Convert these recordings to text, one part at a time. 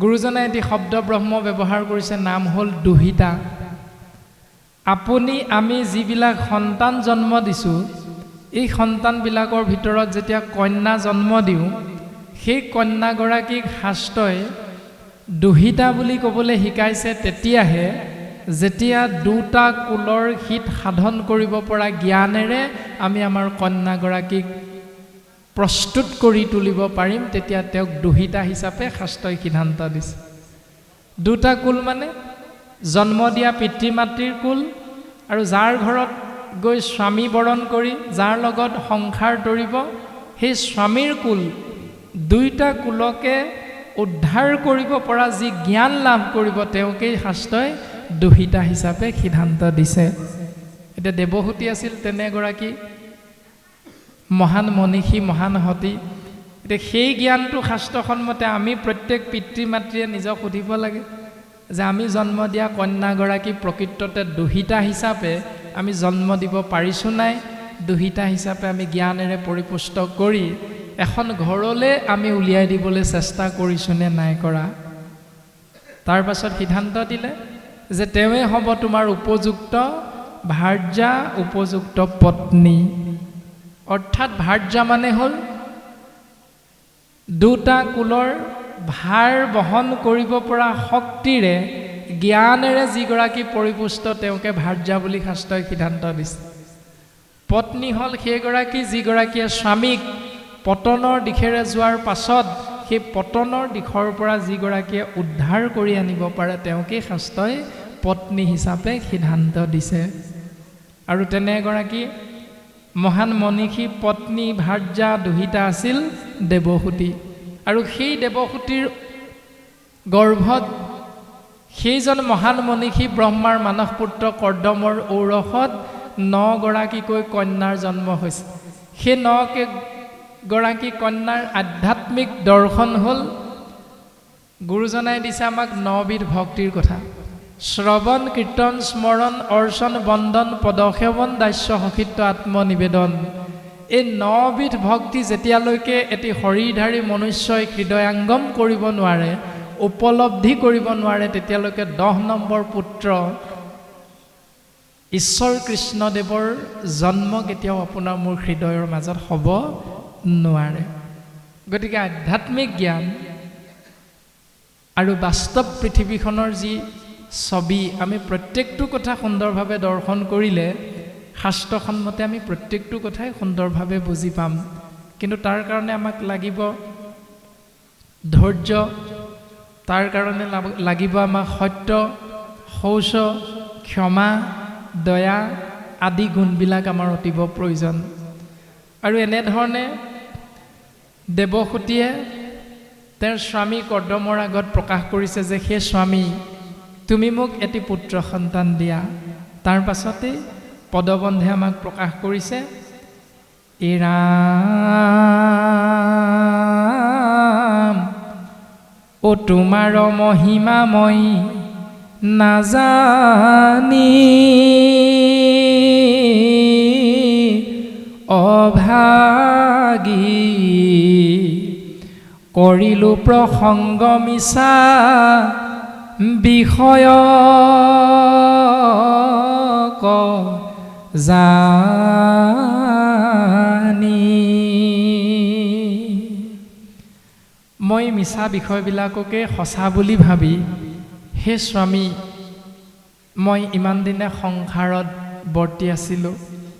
গুৰুজনাই এটি শব্দ ব্ৰহ্ম ব্যৱহাৰ কৰিছে, নাম হ'ল দুহিতা। আপুনি আমি যিবিলাক সন্তান জন্ম দিছোঁ, এই সন্তানবিলাকৰ ভিতৰত যেতিয়া কন্যা জন্ম দিওঁ, সেই কন্যাগৰাকীক শাস্ত্ৰই দুহিতা বুলি ক'বলৈ শিকাইছে তেতিয়াহে যেতিয়া দুটা কুলৰ হিত সাধন কৰিব পৰা জ্ঞানেৰে আমি আমাৰ কন্যাগৰাকীক প্ৰস্তুত কৰি তুলিব পাৰিম, তেতিয়া তেওঁক দুহিতা হিচাপে শাস্ত্ৰই সিদ্ধান্ত দিছে। দুটা কুল মানে জন্ম দিয়া পিতৃ মাতৃৰ কুল, আৰু যাৰ ঘৰত গৈ স্বামী বৰণ কৰি যাৰ লগত সংসাৰ তৰিব সেই স্বামীৰ কুল। দুইটা কুলকে উদ্ধাৰ কৰিব পৰা যি জ্ঞান লাভ কৰিব তেওঁকেই শাস্ত্ৰই দুহিতা হিচাপে সিদ্ধান্ত দিছে। এতিয়া দেৱহূতি আছিল তেনে এগৰাকী মহান মনীষী, মহান সতী। এতিয়া সেই জ্ঞানটো শাস্ত্ৰসন্মতে আমি প্ৰত্যেক পিতৃ মাতৃয়ে নিজক সুধিব লাগে যে আমি জন্ম দিয়া কন্যাগৰাকী প্ৰকৃততে দুহিতা হিচাপে আমি জন্ম দিব পাৰিছোঁ নাই, দুহিতা হিচাপে আমি জ্ঞানেৰে পৰিপুষ্ট কৰি এখন ঘৰলৈ আমি উলিয়াই দিবলৈ চেষ্টা কৰিছোঁ নে নাই কৰা। তাৰ পাছত সিদ্ধান্ত দিলে যে তেওঁৱে হ'ব তোমাৰ উপযুক্ত ভাৰ্যা, উপযুক্ত পত্নী। অৰ্থাৎ ভাৰ্যা মানে হ'ল দুটা কুলৰ ভাৰ বহন কৰিব পৰা শক্তিৰে জ্ঞানেৰে যিগৰাকী পৰিপুষ্ট তেওঁকে ভাৰ্যা বুলি শাস্ত্ৰই সিদ্ধান্ত দিছে। পত্নী হ'ল সেইগৰাকী যিগৰাকীয়ে স্বামীক পতনৰ দিশেৰে যোৱাৰ পাছত সেই পতনৰ দিশৰ পৰা যিগৰাকীয়ে উদ্ধাৰ কৰি আনিব পাৰে তেওঁকেই শাস্ত্ৰই পত্নী হিচাপে সিদ্ধান্ত দিছে। আৰু তেনে এগৰাকী মহান মনীষী পত্নী ভাৰ্যা দুহিতা আছিল দেৱহূতি। আৰু সেই দেৱহূতিৰ গৰ্ভত সেইজন মহান মনীষী ব্ৰহ্মাৰ মানস পুত্ৰ কৰ্দমৰ ঔৰসত 9 গৰাকীকৈ কন্যাৰ জন্ম হৈছে। সেই 9 গৰাকী কন্যাৰ আধ্যাত্মিক দৰ্শন হ'ল, গুৰুজনাই দিছে আমাক 9 বিধ ভক্তিৰ কথা। শ্ৰৱণ, কীৰ্তন, স্মৰণ, অৰ্চন, বন্দন, পদসেৱন, দাস্য, সখিত্ব, আত্মনিবেদন। এই 9 বিধ ভক্তি যেতিয়ালৈকে এটি শৰীৰধাৰী মনুষ্যই হৃদয়াংগম কৰিব নোৱাৰে, উপলব্ধি কৰিব নোৱাৰে, তেতিয়ালৈকে 10 নম্বৰ পুত্ৰ ঈশ্বৰ কৃষ্ণদেৱৰ জন্ম কেতিয়াও আপোনাৰ মোৰ হৃদয়ৰ মাজত হ'ব নোৱাৰে। গতিকে আধ্যাত্মিক জ্ঞান আৰু বাস্তৱ পৃথিৱীখনৰ যি ছবি, আমি প্ৰত্যেকটো কথা সুন্দৰভাৱে দৰ্শন কৰিলে শাস্ত্ৰসন্মতে আমি প্ৰত্যেকটো কথাই সুন্দৰভাৱে বুজি পাম। কিন্তু তাৰ কাৰণে আমাক লাগিব ধৈৰ্য, তাৰ কাৰণে লাগিব আমাক সত্য, শৌচ, ক্ষমা, দয়া আদি গুণবিলাক আমাৰ অতিব প্ৰয়োজন। আৰু এনেধৰণে দেৱহূতিয়ে তেওঁৰ স্বামী কৰ্দমৰ আগত প্ৰকাশ কৰিছে যে সেই স্বামী তুমি মোক এটি পুত্ৰ সন্তান দিয়া। তাৰ পাছতেই পদবন্ধে আমাক প্ৰকাশ কৰিছে, এ ৰাম ও তোমাৰ মহিমা মই নাজানি অভাগী কৰিলো প্ৰসংগ মিছা বিষয় জানি। মই মিছা বিষয়বিলাককে সঁচা বুলি ভাবি হে স্বামী মই ইমান দিনে সংসাৰত বৰ্তি আছিলোঁ,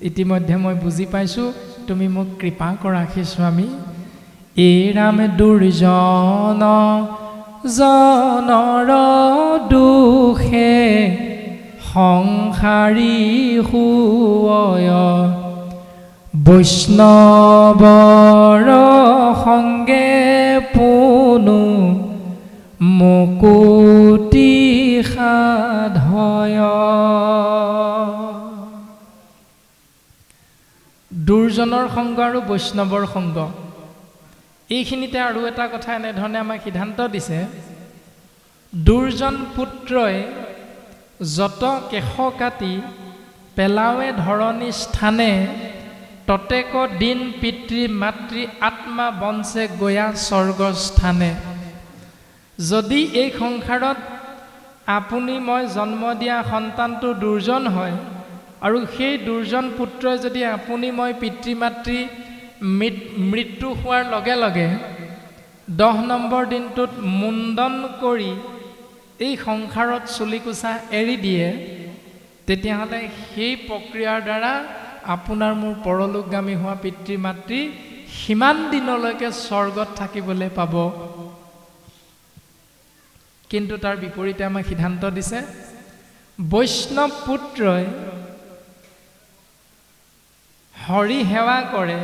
ইতিমধ্যে মই বুজি পাইছোঁ তুমি মোক কৃপা কৰা হে স্বামী। এই ৰাম দুৰ্জন জনৰ দুখে সংসাৰী শুয় বৈষ্ণৱৰ সংগে পুনু মুকুতি সাধয়। দুৰ্জনৰ সংগ আৰু বৈষ্ণৱৰ সংগ, এইখিনিতে আৰু এটা কথা এনেধৰণে আমাক সিদ্ধান্ত দিছে, দুৰ্জন পুত্ৰই যত কেশ কাটি পেলাৱে ধৰণী স্থানে ততেক দিন পিতৃ মাতৃ আত্মা বঞ্চে গয়া স্বৰ্গস্থানে। যদি এই সংসাৰত আপুনি মই জন্ম দিয়া সন্তানটো দুৰ্জন হয় আৰু সেই দুৰ্জন পুত্ৰই যদি আপুনি মই পিতৃ মাতৃ মৃত্যু হোৱাৰ লগে লগে 10 নম্বৰ দিনটোত মুণ্ডন কৰি এই সংসাৰত চুলিকোছা এৰি দিয়ে, তেতিয়াহ'লে সেই প্ৰক্ৰিয়াৰ দ্বাৰা আপোনাৰ মোৰ পৰলোকগামী হোৱা পিতৃ মাতৃ সিমান দিনলৈকে স্বৰ্গত থাকিবলৈ পাব। কিন্তু তাৰ বিপৰীতে আমাক সিদ্ধান্ত দিছে, বৈষ্ণৱ পুত্ৰই হৰি সেৱা কৰে,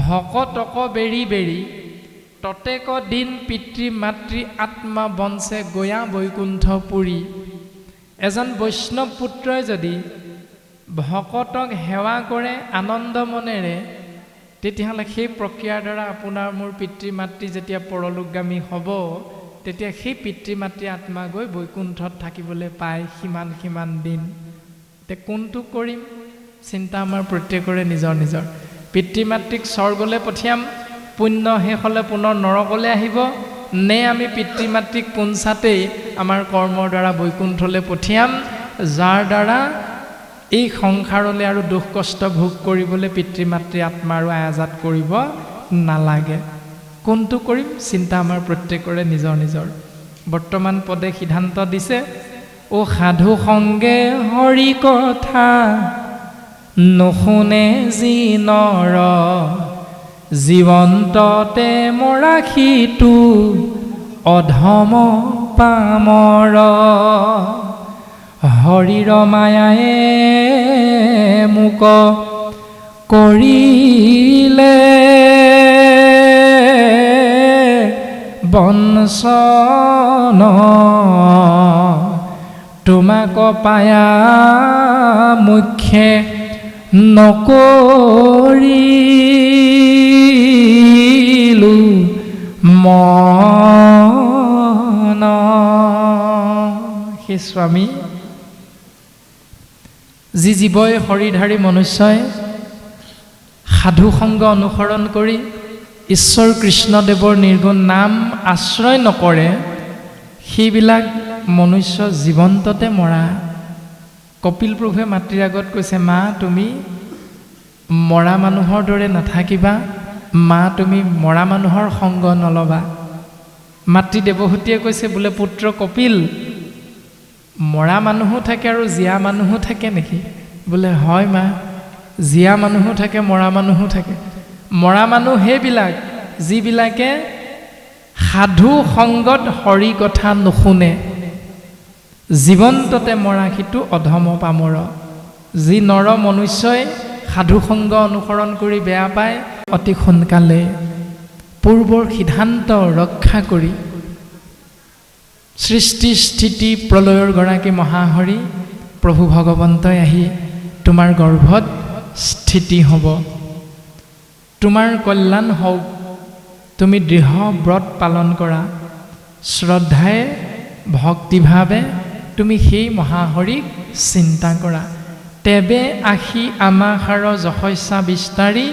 ভকতক বেৰি বেৰি, ততেক দিন পিতৃ মাতৃ আত্মা বঞ্চে গয়া বৈকুণ্ঠ পুৰী। এজন বৈষ্ণৱ পুত্ৰই যদি ভকতক সেৱা কৰে আনন্দ মনেৰে, তেতিয়াহ'লে সেই প্ৰক্ৰিয়াৰ দ্বাৰা আপোনাৰ মোৰ পিতৃ মাতৃ যেতিয়া পৰলোকগামী হ'ব, তেতিয়া সেই পিতৃ মাতৃ আত্মা গৈ বৈকুণ্ঠত থাকিবলৈ পায় সিমান দিন। এতিয়া কোনটো কৰিম? চিন্তা আমাৰ প্ৰত্যেকৰে নিজৰ নিজৰ। পিতৃ মাতৃক স্বৰ্গলৈ পঠিয়াম, পুণ্য শেষ হ'লে পুনৰ নৰকলৈ আহিব, নে আমি পিতৃ মাতৃক পোনছাতেই আমাৰ কৰ্মৰ দ্বাৰা বৈকুণ্ঠলৈ পঠিয়াম, যাৰ দ্বাৰা এই সংসাৰলৈ আৰু দুখ কষ্ট ভোগ কৰিবলৈ পিতৃ মাতৃ আত্মা আৰু আয়াজাত কৰিব নালাগে। কোনটো কৰিম? চিন্তা আমাৰ প্ৰত্যেকৰে নিজৰ নিজৰ। বৰ্তমান পদে সিদ্ধান্ত দিছে, ও সাধু সংগে হৰি কথা নুশুনে যি নৰ, জীৱন্ততে মৰা সিটো অধম পামৰ। হৰিৰ মায়ায়ে মোক কৰিলে বঞ্চন, তোমাক পায়া মুখ্যে নকৰিলো মন। হে স্বামী, যি জীৱই হৰিধাৰী মনুষ্যই সাধু সংগ অনুসৰণ কৰি ঈশ্বৰ কৃষ্ণদেৱৰ নিৰ্গুণ নাম আশ্ৰয় নকৰে, সেইবিলাক মনুষ্য জীৱন্ততে মৰা। কপিল প্ৰভুৱে মাতৃৰ আগত কৈছে, মা তুমি মৰা মানুহৰ দৰে নাথাকিবা, মা তুমি মৰা মানুহৰ সংগ নল'বা। মাতৃ দেৱহূতিয়ে কৈছে, বোলে পুত্ৰ কপিল, মৰা মানুহো থাকে আৰু জীয়া মানুহো থাকে নেকি? বোলে হয় মা, জীয়া মানুহো থাকে মৰা মানুহো থাকে। মৰা মানুহ সেইবিলাক যিবিলাকে সাধু সংগত হৰি কথা নুশুনে, জীৱন্ততে মৰা সিটো অধম পামৰ। যি নৰ মনুষ্যই সাধু সংগ অনুসৰণ কৰি বেয়া পায়, অতি সোনকালে পূৰ্বৰ সিদ্ধান্ত ৰক্ষা কৰি সৃষ্টি স্থিতি প্ৰলয়ৰ গৰাকী মহাহৰি প্ৰভু ভগৱন্তই আহি তোমাৰ গৰ্ভত স্থিতি হ'ব। তোমাৰ কল্যাণ হওক, তুমি দৃঢ় ব্ৰত পালন কৰা, শ্ৰদ্ধাৰে ভক্তিভাৱে তুমি সেই মহাহৰিক চিন্তা কৰা। তেবে আখি আমাখাৰ যশস্যা বিস্তাৰী,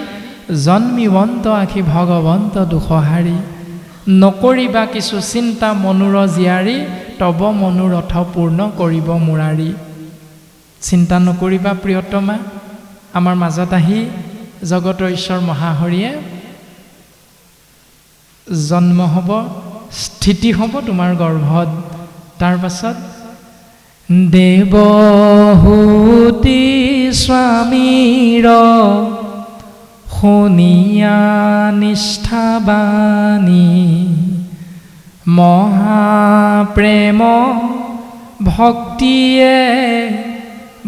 জন্মিবন্ত আখি ভগৱন্ত দুখহাৰী। নকৰিবা কিছু চিন্তা মনোৰ জীয়াৰী, তব মনোৰথ পূৰ্ণ কৰিব মুৰাৰী। চিন্তা নকৰিবা প্ৰিয়তমা, আমাৰ মাজত আহি জগতৰ ঈশ্বৰ মহাহৰিয়ে জন্ম হ'ব, স্থিতি হ'ব তোমাৰ গৰ্ভত। তাৰ পাছত দেৱহূতি স্বামীৰ শুনিয়া নিষ্ঠাবাণী, মহাপ্ৰেম ভক্তিয়ে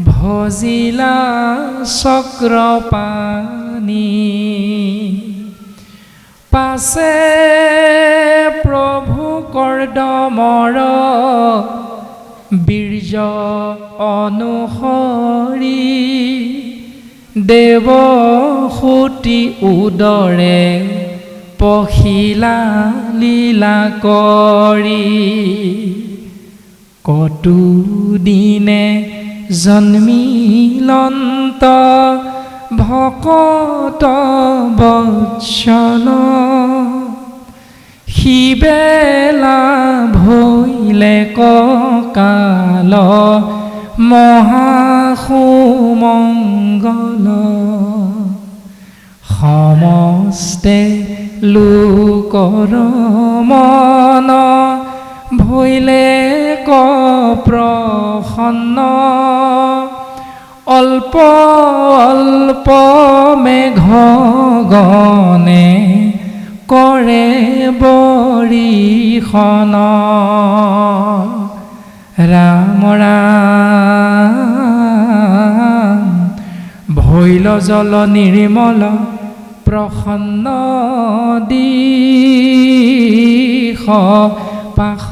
ভজিলা চক্ৰপাণী। পাছে প্ৰভু কৰ্দমৰ বীৰ্য অনুসৰি, দেৱহূতি উদৰে পখিলা লীলা কৰি। কতু দিনে জন্মিলন্ত ভকত বৎসল, সিবেলা ভৈলে ককাল মহাসুমংগল সমস্তে লোকৰ মন ভৈলে ক প্ৰসন্ন অল্প অল্প মেঘ গণে কৰে বৰিষণ ৰাম ৰাম ভৈল জল নিৰ্মল প্ৰসন্ন দিশ পাশ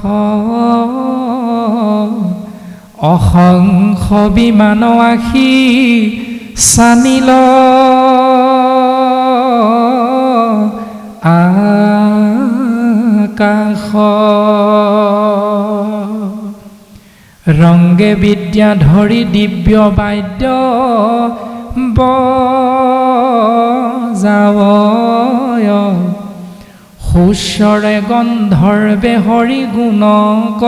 অসংখ্য বিমান আশী চানিল আকাশ ৰংগে বিদ্যা ধৰি দিব্য বাদ্য বজাৱয় সুস্বৰে গন্ধৰ্বে হৰি গুণক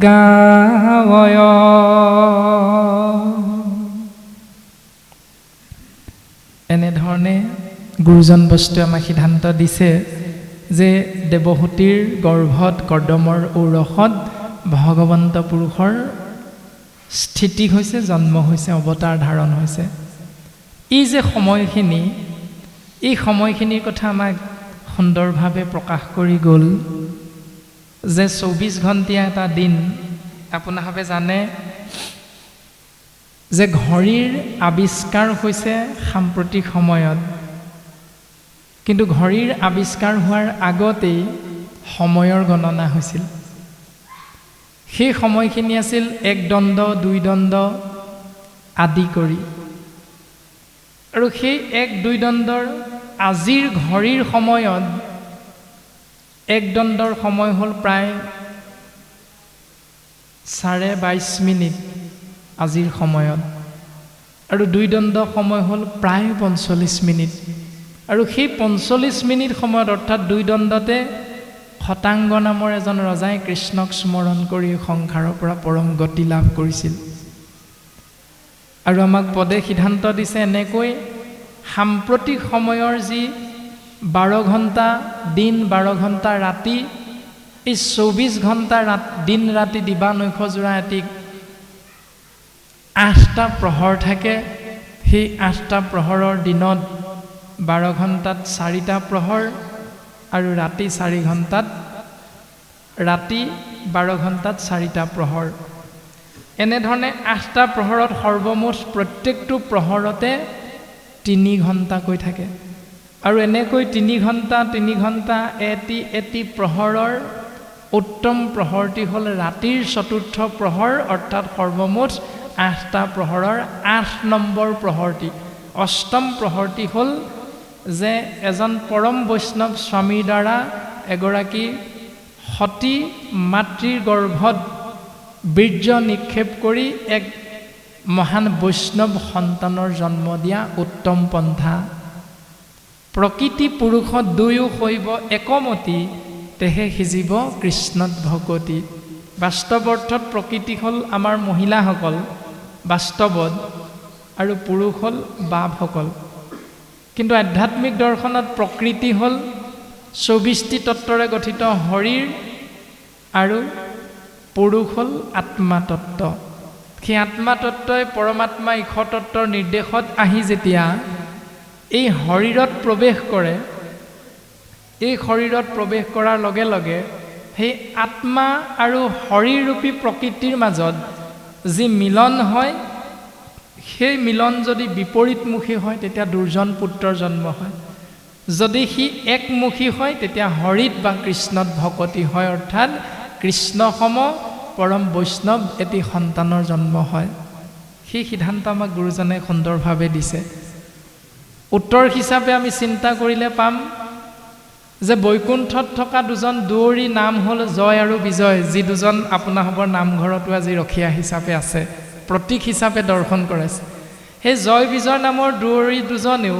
গাৱয় এনেধৰণে গুৰুজন বস্তুৱে আমাক সিদ্ধান্ত দিছে যে দেৱহূতিৰ গৰ্ভত কৰ্দমৰ ঔৰসত ভগৱন্ত পুৰুষৰ স্থিতি হৈছে, জন্ম হৈছে, অৱতাৰ ধাৰণ হৈছে। এই যে সময়খিনি, এই সময়খিনিৰ কথা আমাক সুন্দৰভাৱে প্ৰকাশ কৰি গ'ল যে ২৪ ঘণ্টীয়া এটা দিন। আপোনালোকে জানে যে ঘড়ীৰ আৱিষ্কাৰ হৈছে সাম্প্ৰতিক সময়ত, কিন্তু ঘড়ীৰ আৱিষ্কাৰ হোৱাৰ আগতেই সময়ৰ গণনা হৈছিল। সেই সময়খিনি আছিল এক দণ্ড, দুই দণ্ড আদি কৰি, আৰু সেই এক দুই দণ্ডৰ আজিৰ ঘড়ীৰ সময়ত এক দণ্ডৰ সময় হ'ল প্ৰায় 22:30 আজিৰ সময়ত, আৰু দুই দণ্ড সময় হ'ল প্ৰায় 45 মিনিট। আৰু সেই 45 মিনিট সময়ত অৰ্থাৎ দুই দণ্ডতে শতাংগ নামৰ এজন ৰজাই কৃষ্ণক স্মৰণ কৰি সংসাৰৰ পৰা পৰম গতি লাভ কৰিছিল। আৰু আমাক পদে সিদ্ধান্ত দিছে এনেকৈ সাম্প্ৰতিক সময়ৰ যি 12 ঘণ্টা দিন, 12 ঘণ্টা ৰাতি, এই 24 ঘণ্টা দিন ৰাতি দিবা নৈশজোৰা এটি 8টা প্ৰহৰ থাকে। সেই 8টা প্ৰহৰৰ দিনত 12 ঘণ্টাত 4টা প্ৰহৰ, আৰু ৰাতি 4 ঘণ্টাত, ৰাতি 12 ঘণ্টাত 4টা প্ৰহৰ। এনেধৰণে 8টা প্ৰহৰত সৰ্বমুঠ প্ৰত্যেকটো প্ৰহৰতে 3 ঘণ্টাকৈ থাকে। আৰু এনেকৈ 3 ঘণ্টা 3 ঘণ্টা এটি প্ৰহৰৰ উত্তম প্ৰহৰটি হ'ল ৰাতিৰ 4ৰ্থ প্ৰহৰ, অৰ্থাৎ সৰ্বমুঠ 8টা প্ৰহৰৰ 8 নম্বৰ প্ৰহৰটি। অষ্টম প্ৰহৰটি হ'ল যে এজন পৰম বৈষ্ণৱ স্বামীৰ দ্বাৰা এগৰাকী সতী মাতৃৰ গৰ্ভত বীৰ্য নিক্ষেপ কৰি এক মহান বৈষ্ণৱ সন্তানৰ জন্ম দিয়া উত্তম পন্থা। প্ৰকৃতি পুৰুষত দুয়ো হৈব একমতি, তেহে সিজিব কৃষ্ণত ভকতি। বাস্তৱ অৰ্থত প্ৰকৃতি হ'ল আমাৰ মহিলাসকল বাস্তৱত, আৰু পুৰুষ হ'ল বাপসকল। কিন্তু আধ্যাত্মিক দৰ্শনত প্ৰকৃতি হ'ল 24টি তত্ত্বৰে গঠিত শৰীৰ, আৰু পুৰুষ হ'ল আত্মাতত্ত্ব। সেই আত্মাতত্ত্বই পৰমাত্মা ঈশ্বৰ তত্ত্বৰ নিৰ্দেশত আহি যেতিয়া এই শৰীৰত প্ৰৱেশ কৰে, এই শৰীৰত প্ৰৱেশ কৰাৰ লগে লগে সেই আত্মা আৰু শৰীৰৰূপী প্ৰকৃতিৰ মাজত যি মিলন হয়, সেই মিলন যদি বিপৰীতমুখী হয় তেতিয়া দুৰ্জন পুত্ৰৰ জন্ম হয়। যদি সি একমুখী হয় তেতিয়া হৰিত বা কৃষ্ণত ভকতি হয়, অৰ্থাৎ কৃষ্ণসম পৰম বৈষ্ণৱ এটি সন্তানৰ জন্ম হয়। সেই সিদ্ধান্ত আমাক গুৰুজনে সুন্দৰভাৱে দিছে। উত্তৰ হিচাপে আমি চিন্তা কৰিলে পাম যে বৈকুণ্ঠত থকা দুজন দুৱৰী নাম হ'ল জয় আৰু বিজয়, যি দুজন আপোনাসৱৰ নামঘৰতো আজি ৰখীয়া হিচাপে আছে, প্ৰতীক হিচাপে দৰ্শন কৰাইছে। সেই জয় বিজয় নামৰ দুৱৰী দুজনেও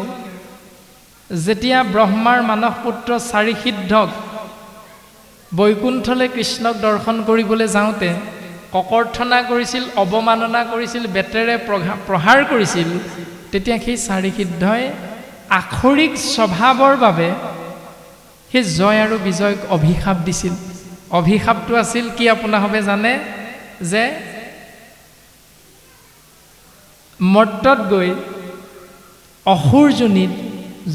যেতিয়া ব্ৰহ্মাৰ মানস পুত্ৰ চাৰি সিদ্ধক বৈকুণ্ঠলৈ কৃষ্ণক দৰ্শন কৰিবলৈ যাওঁতে ককৰ্থনা কৰিছিল, অৱমাননা কৰিছিল, বেতেৰে প্ৰহাৰ কৰিছিল, তেতিয়া সেই চাৰি সিদ্ধই আখৰিক স্বভাৱৰ বাবে সেই জয় আৰু বিজয়ক অভিশাপ দিছিল। অভিশাপটো আছিল কি আপোনালোকে জানে? যে মৰ্তত গৈ অসুৰ যোনিত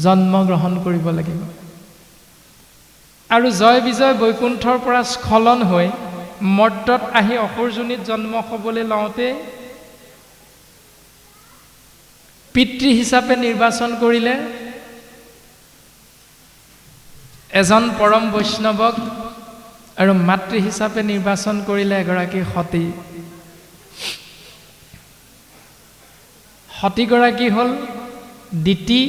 জন্ম গ্ৰহণ কৰিব লাগিব। আৰু জয় বিজয় বৈকুণ্ঠৰ পৰা স্খলন হৈ মৰ্তত আহি অসুৰ যোনিত জন্ম হ'বলৈ লওঁতে পিতৃ হিচাপে নিৰ্বাচন কৰিলে এজন পৰম বৈষ্ণৱক, আৰু মাতৃ হিচাপে নিৰ্বাচন কৰিলে এগৰাকী সতী। সতীগৰাকী হ'ল দিতি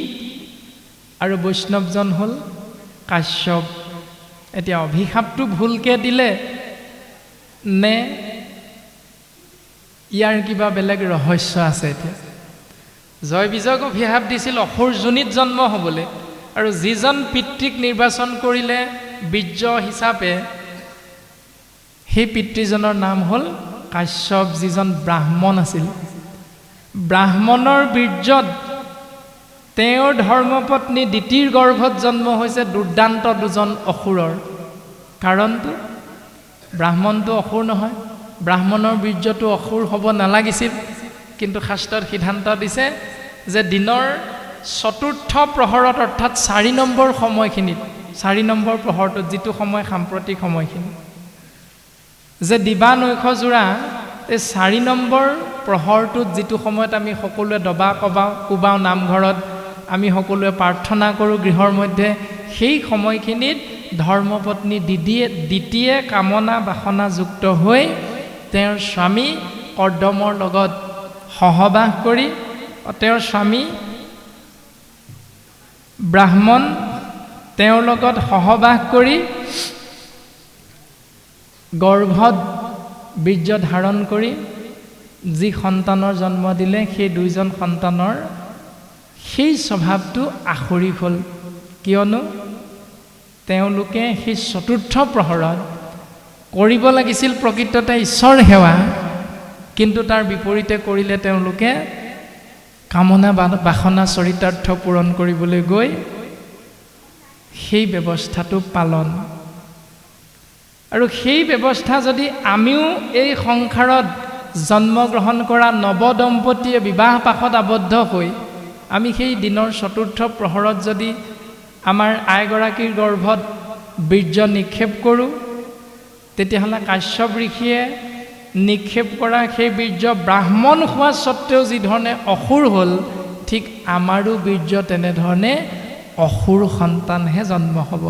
আৰু বৈষ্ণৱজন হ'ল কাশ্যপ। এতিয়া অভিশাপটো ভুলকৈ দিলে নে ইয়াৰ কিবা বেলেগ ৰহস্য আছে? এতিয়া জয় বিজয়ক অভিশাপ দিছিল অসুৰ যোনিত জন্ম হ'বলৈ, আৰু যিজন পিতৃক নিৰ্বাচন কৰিলে বীৰ্য হিচাপে, সেই পিতৃজনৰ নাম হ'ল কাশ্যপ, যিজন ব্ৰাহ্মণ আছিল। ব্ৰাহ্মণৰ বীৰ্যত তেওঁৰ ধৰ্মপত্নী দিতিৰ গৰ্ভত জন্ম হৈছে দুৰ্দান্ত দুজন অসুৰৰ। কাৰণটো ব্ৰাহ্মণটো অসুৰ নহয়, ব্ৰাহ্মণৰ বীৰ্যটো অসুৰ হ'ব নালাগিছিল, কিন্তু শাস্ত্ৰত সিদ্ধান্ত দিছে যে দিনৰ চতুৰ্থ প্ৰহৰত, অৰ্থাৎ 4 নম্বৰ সময়খিনিত, 4 নম্বৰ প্ৰহৰটোত, যিটো সময় সাম্প্ৰতিক সময়খিনি, যে দিবা নৈশজোৰা এই 4 নম্বৰ প্ৰহৰটোত, যিটো সময়ত আমি সকলোৱে দবা কোবাওঁ নামঘৰত, আমি সকলোৱে প্ৰাৰ্থনা কৰোঁ গৃহৰ মধ্যে, সেই সময়খিনিত ধৰ্মপত্নী দিতিয়ে কামনা বাসনাযুক্ত হৈ তেওঁৰ স্বামী কৰ্দমৰ লগত সহবাস কৰি, তেওঁৰ স্বামী ব্ৰাহ্মণ তেওঁৰ লগত সহবাস কৰি গৰ্ভত বীৰ্য ধাৰণ কৰি যি সন্তানৰ জন্ম দিলে, সেই দুইজন সন্তানৰ সেই স্বভাৱটো আখৰিক হ'ল। কিয়নো তেওঁলোকে সেই চতুৰ্থ প্ৰহৰত কৰিব লাগিছিল প্ৰকৃততে ঈশ্বৰ সেৱা, কিন্তু তাৰ বিপৰীতে কৰিলে তেওঁলোকে কামনা বাসনা চৰিতাৰ্থ পূৰণ কৰিবলৈ গৈ সেই ব্যৱস্থাটো পালন। আৰু সেই ব্যৱস্থা যদি আমিও এই সংসাৰত জন্মগ্ৰহণ কৰা নৱদম্পতীয়ে বিবাহ পাশত আবদ্ধ হৈ আমি সেই দিনৰ চতুৰ্থ প্ৰহৰত যদি আমাৰ আইগৰাকীৰ গৰ্ভত বীৰ্য নিক্ষেপ কৰোঁ, তেতিয়াহ'লে কাশ্যপ ঋষিয়ে নিক্ষেপ কৰা সেই বীৰ্য ব্ৰাহ্মণ হোৱা স্বত্তেও যিধৰণে অসুৰ হ'ল, ঠিক আমাৰো বীৰ্য তেনেধৰণে অসুৰ সন্তানহে জন্ম হ'ব।